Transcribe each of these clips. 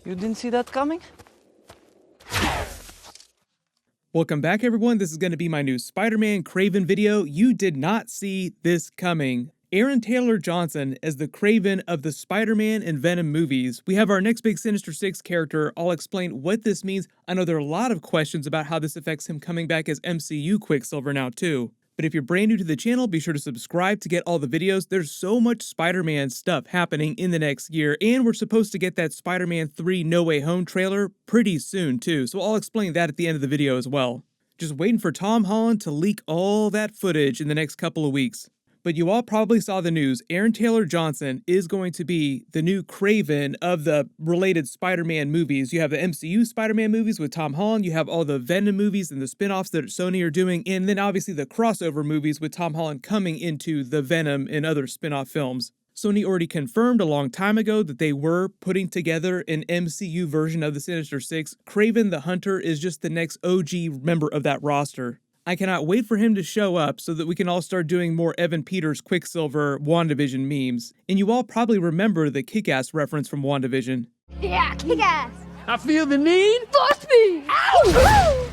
You didn't see that coming? Welcome back, everyone. This is going to be my new Spider-Man Kraven video. You did not see this coming. Aaron Taylor Johnson as the Kraven of the Spider-Man and Venom movies. We have our next big Sinister Six character. I'll explain what this means. I know there are a lot of questions about how this affects him coming back as MCU Quicksilver now too. But if you're brand new to the channel, be sure to subscribe to get all the videos. There's so much Spider-Man stuff happening in the next year, and we're supposed to get that Spider-Man 3 No Way Home trailer pretty soon too, so I'll explain that at the end of the video as well. Just waiting for Tom Holland to leak all that footage in the next couple of weeks. But you all probably saw the news. Aaron Taylor Johnson is going to be the new Kraven of the related Spider-Man movies. You have the MCU Spider-Man movies with Tom Holland. You have all the Venom movies and the spin-offs that Sony are doing. And then obviously the crossover movies with Tom Holland coming into the Venom and other spin-off films. Sony already confirmed a long time ago that they were putting together an MCU version of the Sinister Six. Kraven the Hunter is just the next OG member of that roster. I cannot wait for him to show up so that we can all start doing more Evan Peters Quicksilver Wandavision memes. And you all probably remember the Kick-Ass reference from Wandavision. Yeah, kick-ass. I feel the need. Bust me. Ow!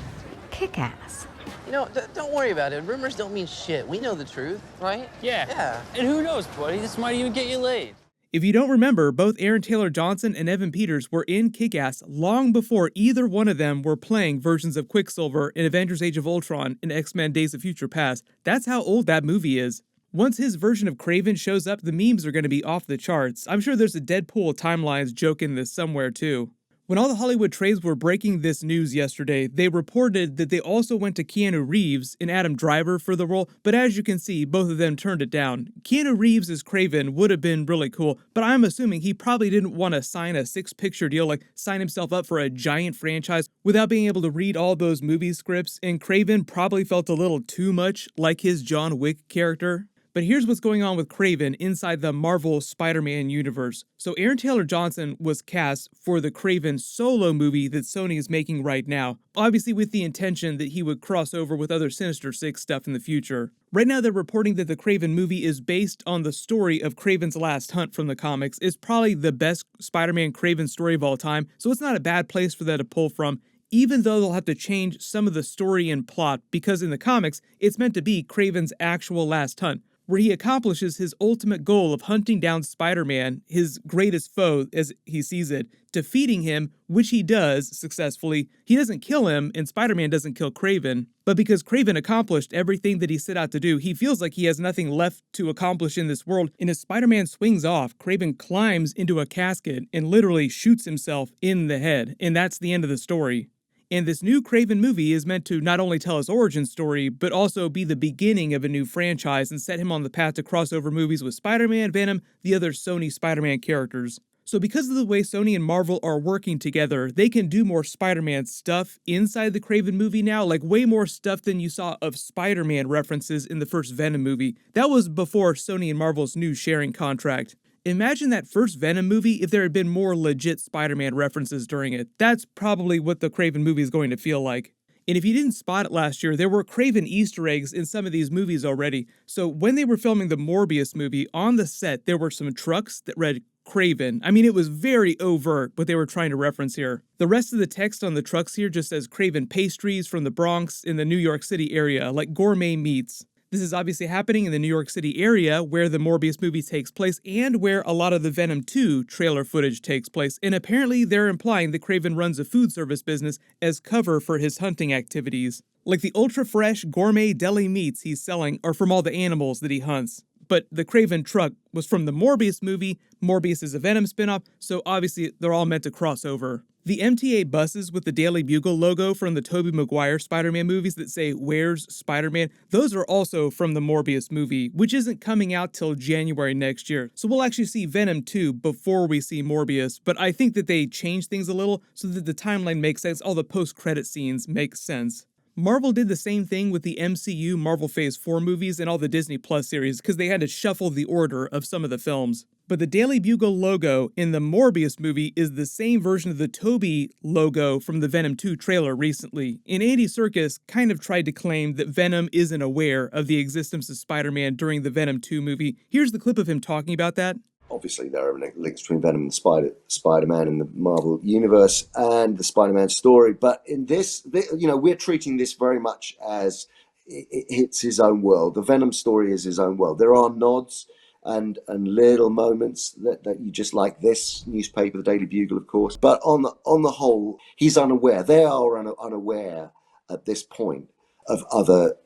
Kick-ass. You know, don't worry about it. Rumors don't mean shit. We know the truth, right? Yeah. Yeah. And who knows, buddy? This might even get you laid. If you don't remember, both Aaron Taylor Johnson and Evan Peters were in Kick-Ass long before either one of them were playing versions of Quicksilver in Avengers Age of Ultron and X-Men Days of Future Past. That's how old that movie is. Once his version of Kraven shows up, the memes are going to be off the charts. I'm sure there's a Deadpool timelines joke in this somewhere too. When all the Hollywood trades were breaking this news yesterday, they reported that they also went to Keanu Reeves and Adam Driver for the role, but as you can see, both of them turned it down. Keanu Reeves as Kraven would have been really cool, but I'm assuming he probably didn't want to sign a 6-picture deal, like sign himself up for a giant franchise without being able to read all those movie scripts, and Kraven probably felt a little too much like his John Wick character. But here's what's going on with Kraven inside the Marvel Spider-Man universe. So Aaron Taylor Johnson was cast for the Kraven solo movie that Sony is making right now, obviously with the intention that he would cross over with other Sinister Six stuff in the future. Right now they're reporting that the Kraven movie is based on the story of Kraven's Last Hunt from the comics. It's probably the best Spider-Man Kraven story of all time, so it's not a bad place for that to pull from, even though they'll have to change some of the story and plot, because in the comics, it's meant to be Kraven's actual last hunt, where he accomplishes his ultimate goal of hunting down Spider-Man, his greatest foe as he sees it, defeating him, which he does successfully. He doesn't kill him, and Spider-Man doesn't kill Kraven, but because Kraven accomplished everything that he set out to do, he feels like he has nothing left to accomplish in this world, and as Spider-Man swings off, Kraven climbs into a casket and literally shoots himself in the head, and that's the end of the story. And this new Kraven movie is meant to not only tell his origin story, but also be the beginning of a new franchise and set him on the path to crossover movies with Spider-Man, Venom, the other Sony Spider-Man characters. So because of the way Sony and Marvel are working together, they can do more Spider-Man stuff inside the Kraven movie now, like way more stuff than you saw of Spider-Man references in the first Venom movie. That was before Sony and Marvel's new sharing contract. Imagine that first Venom movie if there had been more legit Spider-Man references during it. That's probably what the Kraven movie is going to feel like. And if you didn't spot it last year, there were Kraven Easter eggs in some of these movies already. So when they were filming the Morbius movie, on the set there were some trucks that read Kraven. I mean, it was very overt what they were trying to reference here. The rest of the text on the trucks here just says Kraven pastries from the Bronx in the New York City area, like gourmet meats. This is obviously happening in the New York City area where the Morbius movie takes place and where a lot of the Venom 2 trailer footage takes place, and apparently they're implying that Kraven runs a food service business as cover for his hunting activities. Like the ultra-fresh gourmet deli meats he's selling are from all the animals that he hunts. But the Kraven truck was from the Morbius movie. Morbius is a Venom spinoff, so obviously they're all meant to cross over. The MTA buses with the Daily Bugle logo from the Tobey Maguire Spider-Man movies that say, "Where's Spider-Man?" those are also from the Morbius movie, which isn't coming out till January next year. So we'll actually see Venom 2 before we see Morbius, but I think that they changed things a little so that the timeline makes sense, all the post-credit scenes make sense. Marvel did the same thing with the MCU Marvel Phase 4 movies and all the Disney Plus series because they had to shuffle the order of some of the films. But the Daily Bugle logo in the Morbius movie is the same version of the Tobey logo from the Venom 2 trailer recently. And Andy Serkis kind of tried to claim that Venom isn't aware of the existence of Spider-Man during the Venom 2 movie. Here's the clip of him talking about that. obviously there are links between Venom and Spider-Man in the Marvel Universe and the Spider-Man story. But in this, we're treating this very much as it's his own world. The Venom story is his own world. There are nods and little moments that you just like this newspaper, the Daily Bugle, of course. But on the whole, he's unaware. They are unaware at this point of other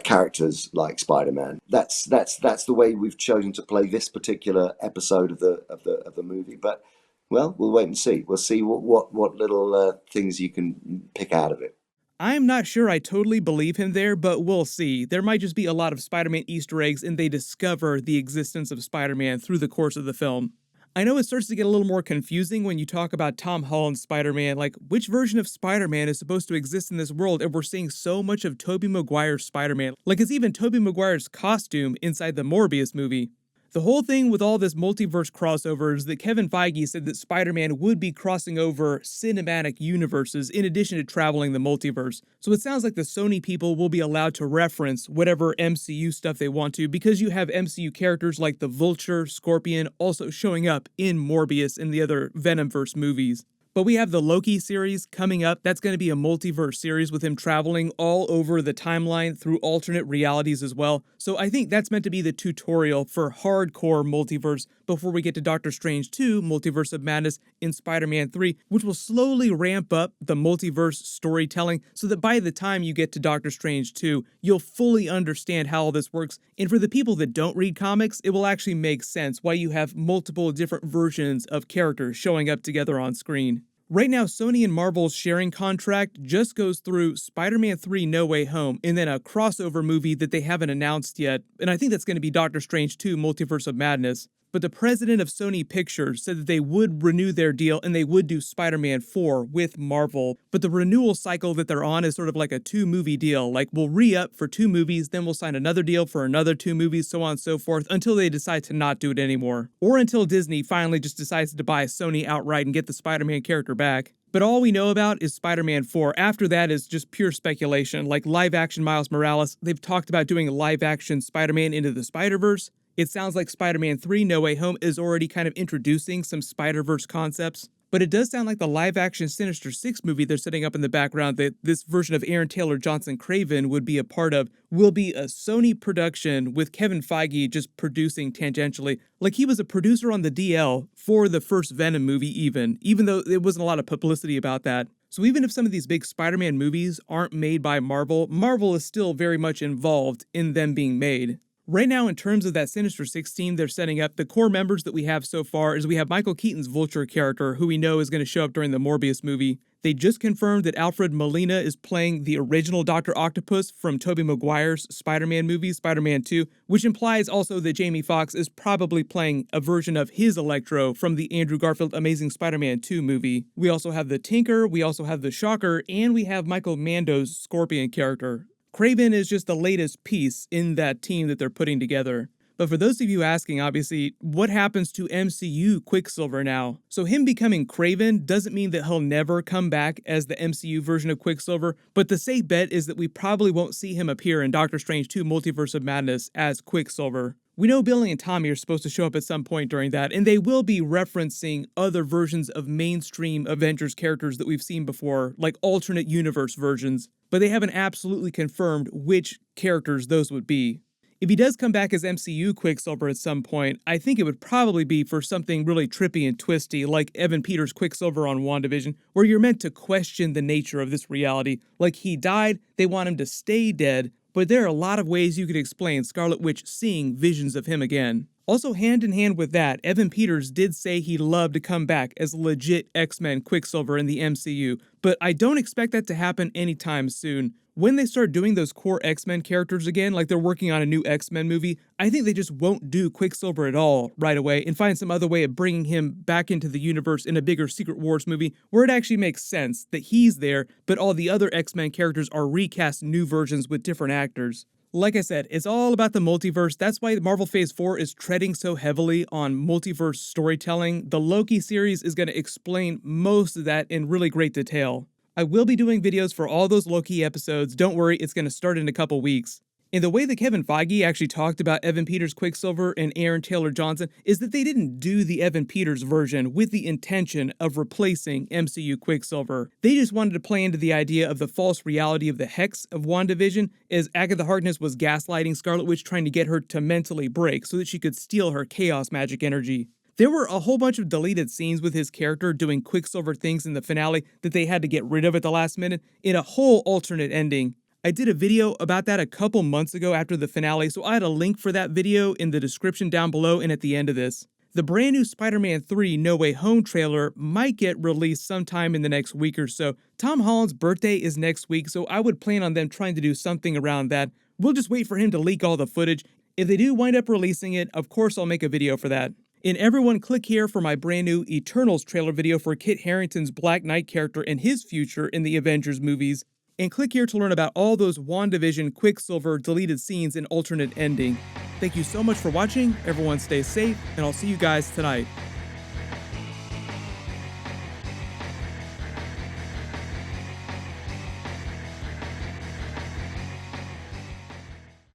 characters like Spider-Man. That's the way we've chosen to play this particular episode of the movie. But well, we'll wait and see. We'll see what little things you can pick out of it. I'm not sure I totally believe him there, but we'll see. There might just be a lot of Spider-Man Easter eggs and they discover the existence of Spider-Man through the course of the film. I know it starts to get a little more confusing when you talk about Tom Holland's Spider-Man, like which version of Spider-Man is supposed to exist in this world, and we're seeing so much of Tobey Maguire's Spider-Man, like it's even Tobey Maguire's costume inside the Morbius movie. The whole thing with all this multiverse crossover is that Kevin Feige said that Spider-Man would be crossing over cinematic universes in addition to traveling the multiverse. So it sounds like the Sony people will be allowed to reference whatever MCU stuff they want to, because you have MCU characters like the Vulture, Scorpion also showing up in Morbius and the other Venomverse movies. But we have the Loki series coming up. That's going to be a multiverse series with him traveling all over the timeline through alternate realities as well. So I think that's meant to be the tutorial for hardcore multiverse before we get to Doctor Strange 2, Multiverse of Madness, in Spider-Man 3, which will slowly ramp up the multiverse storytelling so that by the time you get to Doctor Strange 2, you'll fully understand how all this works. And for the people that don't read comics, it will actually make sense why you have multiple different versions of characters showing up together on screen. Right now, Sony and Marvel's sharing contract just goes through Spider-Man 3 No Way Home and then a crossover movie that they haven't announced yet, and I think that's going to be Doctor Strange 2 Multiverse of Madness. But the president of Sony Pictures said that they would renew their deal and they would do Spider-Man 4 with Marvel. But the renewal cycle that they're on is sort of like a 2-movie deal. Like, we'll re-up for 2 movies, then we'll sign another deal for another 2 movies, so on and so forth, until they decide to not do it anymore. Or until Disney finally just decides to buy Sony outright and get the Spider-Man character back. But all we know about is Spider-Man 4. After that is just pure speculation. Like live-action Miles Morales, they've talked about doing a live-action Spider-Man Into the Spider-Verse. It sounds like Spider-Man 3 No Way Home is already kind of introducing some Spider-Verse concepts. But it does sound like the live-action Sinister 6 movie they're setting up in the background that this version of Aaron Taylor Johnson Kraven would be a part of will be a Sony production with Kevin Feige just producing tangentially. Like he was a producer on the DL for the first Venom movie even though there wasn't a lot of publicity about that. So even if some of these big Spider-Man movies aren't made by Marvel, Marvel is still very much involved in them being made. Right now, in terms of that Sinister 6 team they're setting up, the core members that we have so far is we have Michael Keaton's Vulture character, who we know is going to show up during the Morbius movie. They just confirmed that Alfred Molina is playing the original Dr. Octopus from Tobey Maguire's Spider-Man movie, Spider-Man 2, which implies also that Jamie Foxx is probably playing a version of his Electro from the Andrew Garfield Amazing Spider-Man 2 movie. We also have the Tinker, we also have the Shocker, and we have Michael Mando's Scorpion character. Kraven is just the latest piece in that team that they're putting together. But for those of you asking, obviously, what happens to MCU Quicksilver now? So him becoming Kraven doesn't mean that he'll never come back as the MCU version of Quicksilver, but the safe bet is that we probably won't see him appear in Doctor Strange 2 Multiverse of Madness as Quicksilver. We know Billy and Tommy are supposed to show up at some point during that, and they will be referencing other versions of mainstream Avengers characters that we've seen before, like alternate universe versions, but they haven't absolutely confirmed which characters those would be. If he does come back as MCU Quicksilver at some point, I think it would probably be for something really trippy and twisty, like Evan Peters Quicksilver on Wandavision, where you're meant to question the nature of this reality. Like he died, they want him to stay dead, but there are a lot of ways you could explain Scarlet Witch seeing visions of him again. Also, hand in hand with that, Evan Peters did say he'd love to come back as legit X-Men Quicksilver in the MCU, but I don't expect that to happen anytime soon. When they start doing those core X-Men characters again, like they're working on a new X-Men movie, I think they just won't do Quicksilver at all right away and find some other way of bringing him back into the universe in a bigger Secret Wars movie where it actually makes sense that he's there, but all the other X-Men characters are recast new versions with different actors. Like I said, it's all about the multiverse. That's why Marvel Phase 4 is treading so heavily on multiverse storytelling. The Loki series is going to explain most of that in really great detail. I will be doing videos for all those Loki episodes. Don't worry, it's going to start in a couple weeks. And the way that Kevin Feige actually talked about Evan Peters Quicksilver and Aaron Taylor Johnson is that they didn't do the Evan Peters version with the intention of replacing MCU Quicksilver. They just wanted to play into the idea of the false reality of the Hex of WandaVision, as Agatha Harkness was gaslighting Scarlet Witch, trying to get her to mentally break so that she could steal her chaos magic energy. There were a whole bunch of deleted scenes with his character doing Quicksilver things in the finale that they had to get rid of at the last minute in a whole alternate ending. I did a video about that a couple months ago after the finale, so I had a link for that video in the description down below and at the end of this. The brand new Spider-Man 3 No Way Home trailer might get released sometime in the next week or so. Tom Holland's birthday is next week, so I would plan on them trying to do something around that. We'll just wait for him to leak all the footage. If they do wind up releasing it, of course I'll make a video for that. And everyone click here for my brand new Eternals trailer video for Kit Harington's Black Knight character and his future in the Avengers movies. And click here to learn about all those WandaVision Quicksilver deleted scenes and alternate ending. Thank you so much for watching, everyone stay safe, and I'll see you guys tonight.